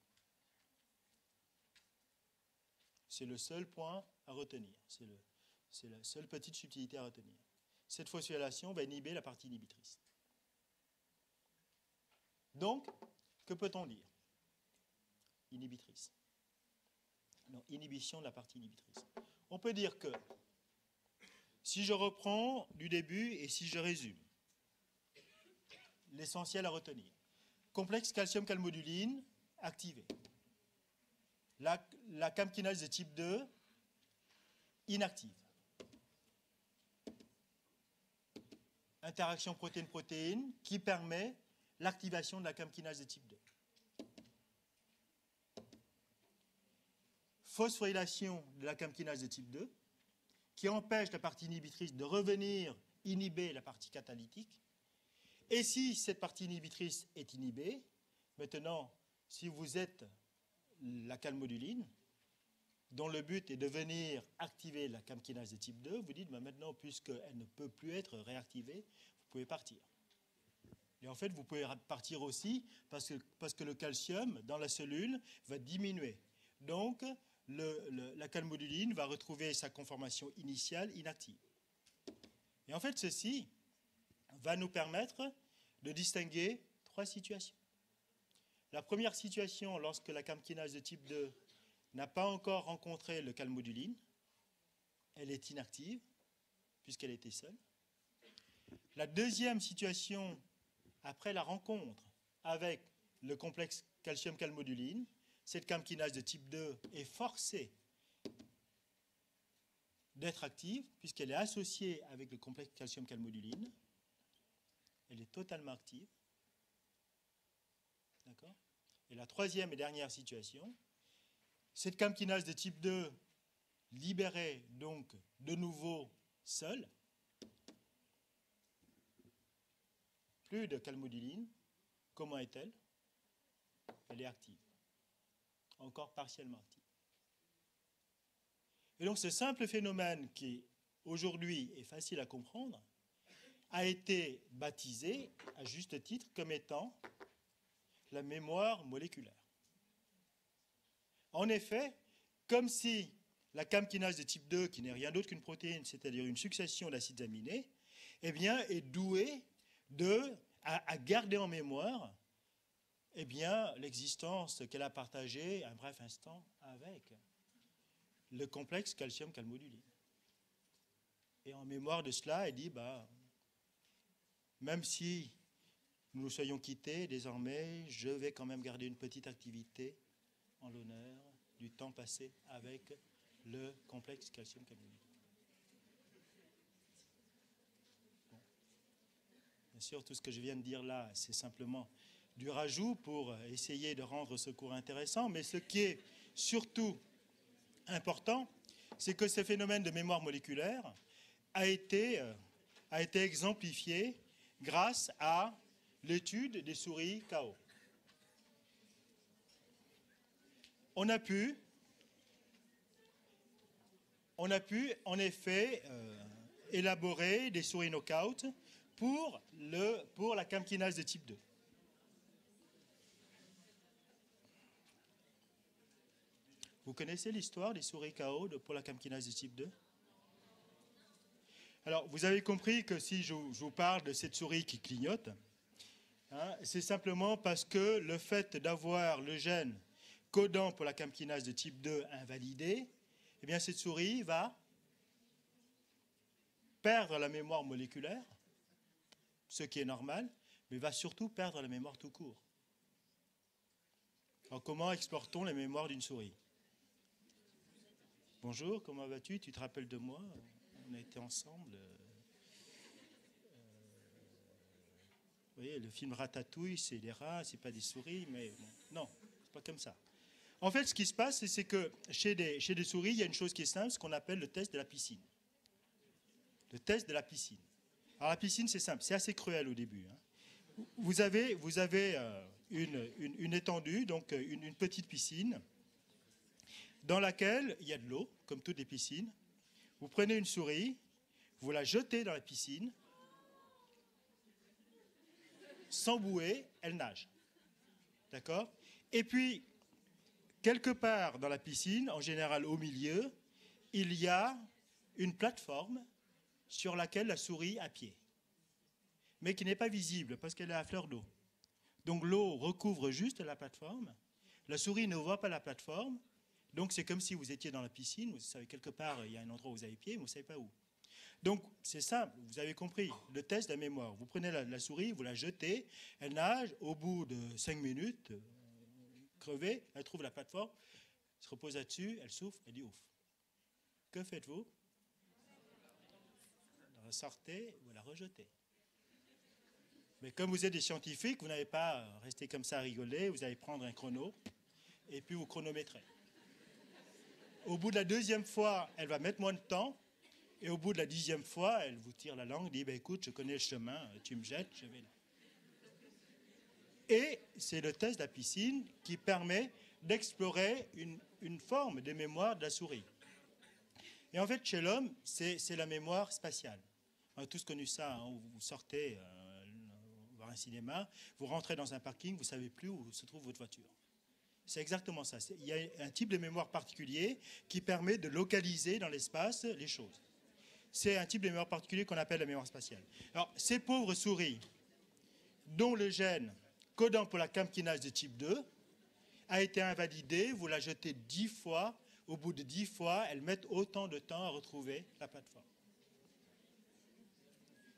C'est le seul point à retenir. C'est la seule petite subtilité à retenir. Cette phosphorylation va inhiber la partie inhibitrice. Donc, que peut-on dire? Inhibitrice. Non, inhibition de la partie inhibitrice. On peut dire que, si je reprends du début et si je résume, l'essentiel à retenir. Complexe calcium-calmoduline activé. La CAM kinase de type 2 inactive. Interaction protéine-protéine qui permet l'activation de la CAM kinase de type 2. Phosphorylation de la CAM kinase de type 2 qui empêche la partie inhibitrice de revenir inhiber la partie catalytique. Et si cette partie inhibitrice est inhibée, maintenant, si vous êtes la calmoduline, dont le but est de venir activer la CAM kinase de type 2, vous dites, maintenant, puisqu'elle ne peut plus être réactivée, vous pouvez partir. Et en fait, vous pouvez partir aussi parce que le calcium dans la cellule va diminuer. Donc, la calmoduline va retrouver sa conformation initiale inactive. Et en fait, ceci va nous permettre de distinguer 3 situations. La première situation, lorsque la CAM kinase de type 2 n'a pas encore rencontré le calmoduline, elle est inactive, puisqu'elle était seule. La deuxième situation, après la rencontre avec le complexe calcium-calmoduline, cette CAM kinase de type 2 est forcée d'être active, puisqu'elle est associée avec le complexe calcium-calmoduline. Elle est totalement active. D'accord ? Et la troisième et dernière situation, cette CAM kinase de type 2 libérée donc de nouveau seule, plus de calmoduline, comment est-elle? Elle est active, encore partiellement active. Et donc ce simple phénomène qui aujourd'hui est facile à comprendre a été baptisé à juste titre comme étant la mémoire moléculaire. En effet, comme si la CAM kinase de type 2, qui n'est rien d'autre qu'une protéine, c'est-à-dire une succession d'acides aminés, eh bien, est douée à garder en mémoire eh bien, l'existence qu'elle a partagée un bref instant avec le complexe calcium-calmoduline. Et en mémoire de cela, elle dit, même si nous nous soyons quittés, désormais, je vais quand même garder une petite activité en l'honneur du temps passé avec le complexe calcium-calmoduline. Bon. Bien sûr, tout ce que je viens de dire là, c'est simplement du rajout pour essayer de rendre ce cours intéressant, mais ce qui est surtout important, c'est que ce phénomène de mémoire moléculaire a été exemplifié grâce à l'étude des souris KO. On a pu en effet élaborer des souris knockout pour la CAM kinase de type 2. Vous connaissez l'histoire des souris KO pour la CAM kinase de type 2? Alors, vous avez compris que si je vous parle de cette souris qui clignote, hein, c'est simplement parce que le fait d'avoir le gène codant pour la CAM kinase de type 2 invalidé, eh bien cette souris va perdre la mémoire moléculaire, ce qui est normal, mais va surtout perdre la mémoire tout court. Alors, comment explore-t-on la mémoire d'une souris? Bonjour, comment vas-tu? Tu te rappelles de moi? On a été ensemble. Vous voyez, le film Ratatouille, c'est des rats, c'est pas des souris, mais bon, non, c'est pas comme ça. En fait, ce qui se passe, c'est que chez des souris, il y a une chose qui est simple, ce qu'on appelle le test de la piscine. Le test de la piscine. Alors la piscine, c'est simple, c'est assez cruel au début. Hein. Vous avez une étendue, donc une petite piscine, dans laquelle il y a de l'eau, comme toutes les piscines. Vous prenez une souris, vous la jetez dans la piscine, sans bouée, elle nage. D'accord? Et puis, quelque part dans la piscine, en général au milieu, il y a une plateforme sur laquelle la souris a pied, mais qui n'est pas visible parce qu'elle est à fleur d'eau. Donc l'eau recouvre juste la plateforme, la souris ne voit pas la plateforme, donc c'est comme si vous étiez dans la piscine, vous savez quelque part, il y a un endroit où vous avez pied, mais vous ne savez pas où. Donc c'est simple, vous avez compris, le test de la mémoire. Vous prenez la souris, vous la jetez, elle nage, au bout de 5 minutes, crevée, elle trouve la plateforme, elle se repose là-dessus, elle souffle, elle dit ouf. Que faites-vous? Vous la sortez, vous la rejetez. Mais comme vous êtes des scientifiques, vous n'allez pas rester comme ça à rigoler, vous allez prendre un chrono et puis vous chronométrez. Au bout de la deuxième fois, elle va mettre moins de temps. Et au bout de la 10e fois, elle vous tire la langue, dit écoute, je connais le chemin, tu me jettes, je vais là. Et c'est le test de la piscine qui permet d'explorer une forme de mémoire de la souris. Et en fait, chez l'homme, c'est la mémoire spatiale. On a tous connu ça, hein, vous sortez voir un cinéma, vous rentrez dans un parking, vous ne savez plus où se trouve votre voiture. C'est exactement ça. Il y a un type de mémoire particulier qui permet de localiser dans l'espace les choses. C'est un type de mémoire particulier qu'on appelle la mémoire spatiale. Alors, ces pauvres souris, dont le gène codant pour la CAM kinase de type 2 a été invalidé, vous la jetez 10 fois, au bout de 10 fois, elles mettent autant de temps à retrouver la plateforme.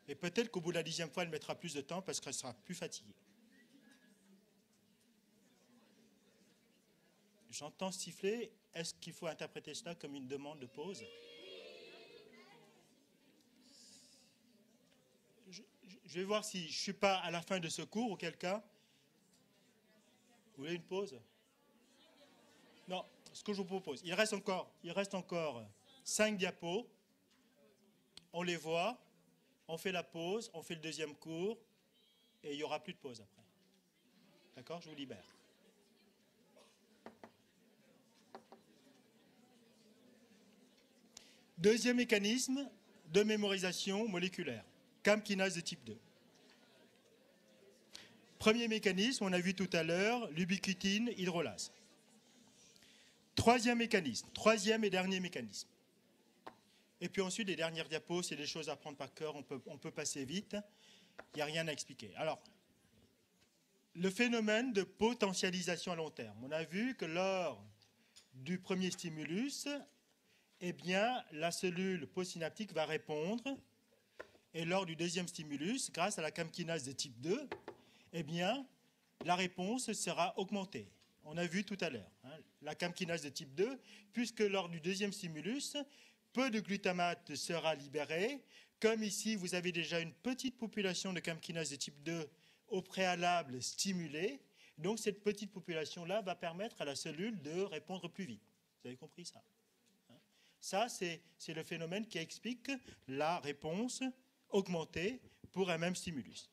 Et peut-être qu'au bout de la 10e fois, elle mettra plus de temps parce qu'elle sera plus fatiguée. J'entends siffler. Est-ce qu'il faut interpréter cela comme une demande de pause? Je vais voir si je ne suis pas à la fin de ce cours, auquel cas. Vous voulez une pause? Non, ce que je vous propose, il reste encore 5 diapos. On les voit, on fait la pause, on fait le deuxième cours, et il n'y aura plus de pause après. D'accord? Je vous libère. Deuxième mécanisme de mémorisation moléculaire, CAM kinase de type 2. Premier mécanisme, on a vu tout à l'heure, l'ubiquitine hydrolase. Troisième mécanisme, troisième et dernier mécanisme. Et puis ensuite, les dernières diapos, c'est des choses à prendre par cœur, on peut passer vite, il n'y a rien à expliquer. Alors, le phénomène de potentialisation à long terme. On a vu que lors du premier stimulus, eh bien, la cellule postsynaptique va répondre, et lors du deuxième stimulus, grâce à la CAM kinase de type 2, eh bien, la réponse sera augmentée. On a vu tout à l'heure, la CAM kinase de type 2, puisque lors du deuxième stimulus, peu de glutamate sera libéré. Comme ici, vous avez déjà une petite population de CAM kinase de type 2 au préalable stimulée. Donc, cette petite population-là va permettre à la cellule de répondre plus vite. Vous avez compris ça? Ça, c'est le phénomène qui explique la réponse augmentée pour un même stimulus.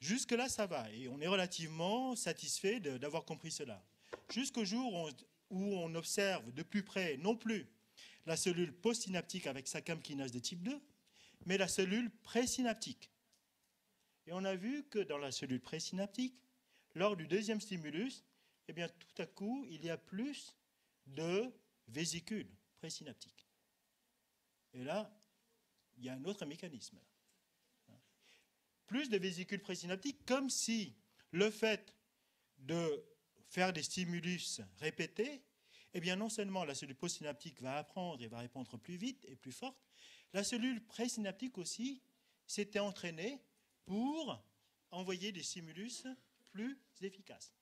Jusque-là, ça va, et on est relativement satisfait d'avoir compris cela. Jusqu'au jour où on observe de plus près, non plus la cellule postsynaptique avec sa CAM kinase de type 2, mais la cellule présynaptique. Et on a vu que dans la cellule présynaptique, lors du deuxième stimulus, eh bien, tout à coup, il y a plus de vésicules présynaptiques. Et là, il y a un autre mécanisme. Plus de vésicules présynaptiques, comme si le fait de faire des stimulus répétés, eh bien, non seulement la cellule postsynaptique va apprendre et va répondre plus vite et plus forte, la cellule présynaptique aussi s'était entraînée pour envoyer des stimulus plus efficaces.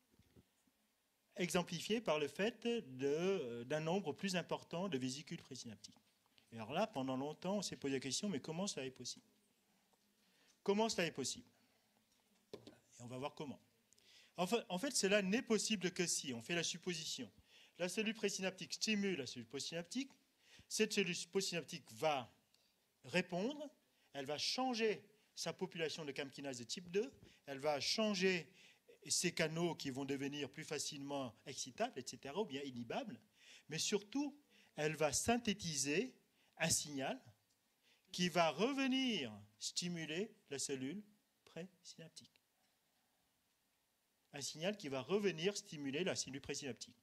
Exemplifié par le fait d'un nombre plus important de vésicules présynaptiques. Et alors là, pendant longtemps, on s'est posé la question, mais comment cela est possible? Comment cela est possible? Et on va voir comment. En fait, cela n'est possible que si on fait la supposition. La cellule présynaptique stimule la cellule postsynaptique. Cette cellule postsynaptique va répondre. Elle va changer sa population de CAM kinase de type 2. Elle va changer ses canaux qui vont devenir plus facilement excitables, etc., ou bien inhibables. Mais surtout, elle va synthétiser un signal qui va revenir stimuler la cellule présynaptique. Un signal qui va revenir stimuler la cellule présynaptique.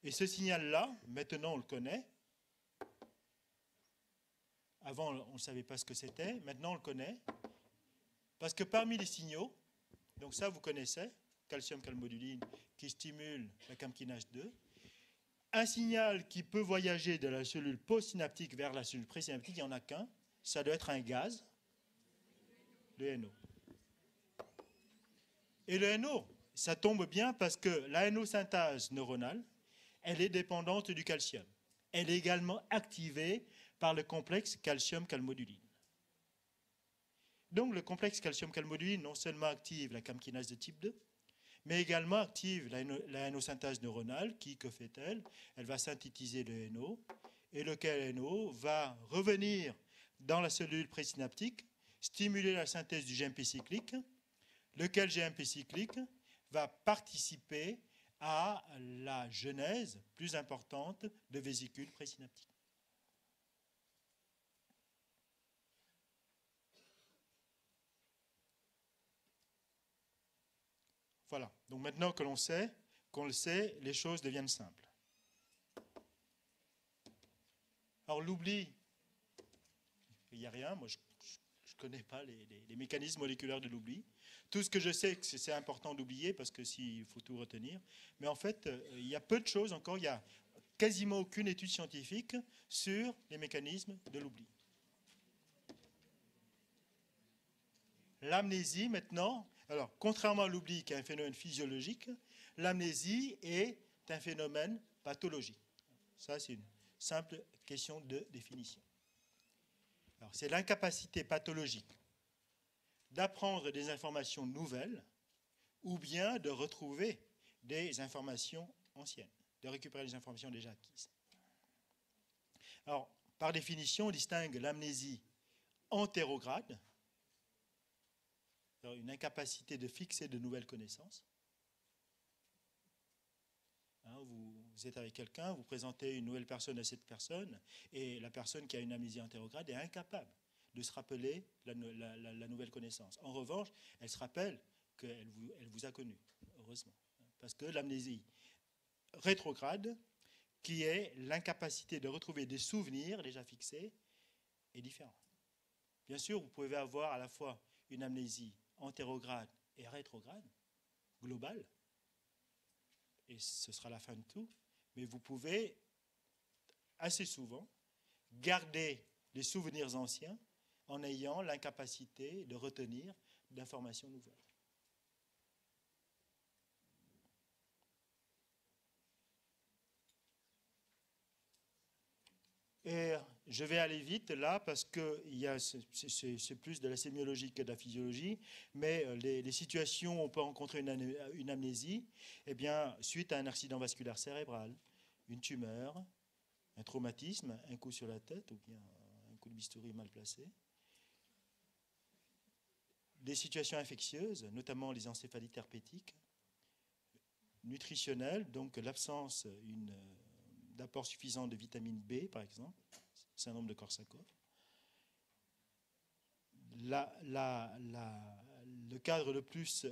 Et ce signal-là, maintenant on le connaît. Avant, on ne savait pas ce que c'était. Maintenant, on le connaît. Parce que parmi les signaux, donc ça, vous connaissez, calcium calmoduline, qui stimule la CAM kinase 2, un signal qui peut voyager de la cellule postsynaptique vers la cellule présynaptique, il n'y en a qu'un. Ça doit être un gaz, le NO. Et le NO, ça tombe bien parce que la NO-synthase neuronale, elle est dépendante du calcium. Elle est également activée par le complexe calcium-calmoduline. Donc le complexe calcium-calmoduline non seulement active la CAM kinase de type 2, mais également active la NO-synthase neuronale qui, que fait-elle? Elle va synthétiser le NO, et lequel NO va revenir dans la cellule présynaptique, stimuler la synthèse du GMP cyclique, lequel GMP cyclique va participer à la genèse plus importante de vésicules présynaptiques. Voilà. Donc maintenant que qu'on le sait, les choses deviennent simples. Alors l'oubli, il n'y a rien. Moi, je ne connais pas les mécanismes moléculaires de l'oubli. Tout ce que je sais, c'est important d'oublier parce que s'il faut tout retenir. Mais en fait, il y a peu de choses encore. Il n'y a quasiment aucune étude scientifique sur les mécanismes de l'oubli. L'amnésie, maintenant, alors, contrairement à l'oubli qui est un phénomène physiologique, l'amnésie est un phénomène pathologique. Ça, c'est une simple question de définition. Alors, c'est l'incapacité pathologique d'apprendre des informations nouvelles ou bien de retrouver des informations anciennes, de récupérer des informations déjà acquises. Alors, par définition, on distingue l'amnésie antérograde, une incapacité de fixer de nouvelles connaissances. Vous Vous êtes avec quelqu'un, vous présentez une nouvelle personne à cette personne, et la personne qui a une amnésie antérétrograde est incapable de se rappeler la nouvelle connaissance. En revanche, elle se rappelle qu'elle vous a connu, heureusement. Parce que l'amnésie rétrograde, qui est l'incapacité de retrouver des souvenirs déjà fixés, est différente. Bien sûr, vous pouvez avoir à la fois une amnésie antérograde et rétrograde, globale, et ce sera la fin de tout, mais vous pouvez assez souvent garder les souvenirs anciens en ayant l'incapacité de retenir d'informations nouvelles. Et je vais aller vite là parce que c'est plus de la sémiologie que de la physiologie, mais les situations où on peut rencontrer une amnésie, eh bien, suite à un accident vasculaire cérébral, une tumeur, un traumatisme, un coup sur la tête ou bien un coup de bistouri mal placé, des situations infectieuses, notamment les encéphalites herpétiques, nutritionnelles, donc l'absence d'apport suffisant de vitamine B, par exemple, syndrome de Korsakoff. Le cadre le plus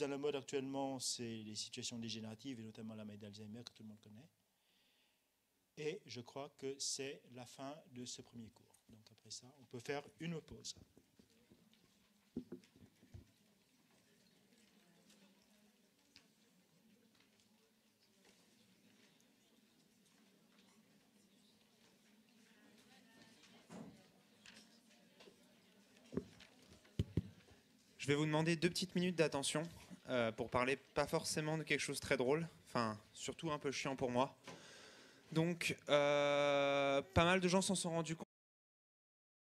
à la mode actuellement, c'est les situations dégénératives, et notamment la maladie d'Alzheimer, que tout le monde connaît. Et je crois que c'est la fin de ce premier cours. Donc après ça, on peut faire une pause. Je vais vous demander 2 petites minutes d'attention pour parler pas forcément de quelque chose de très drôle, enfin surtout un peu chiant pour moi. Donc pas mal de gens s'en sont rendus compte.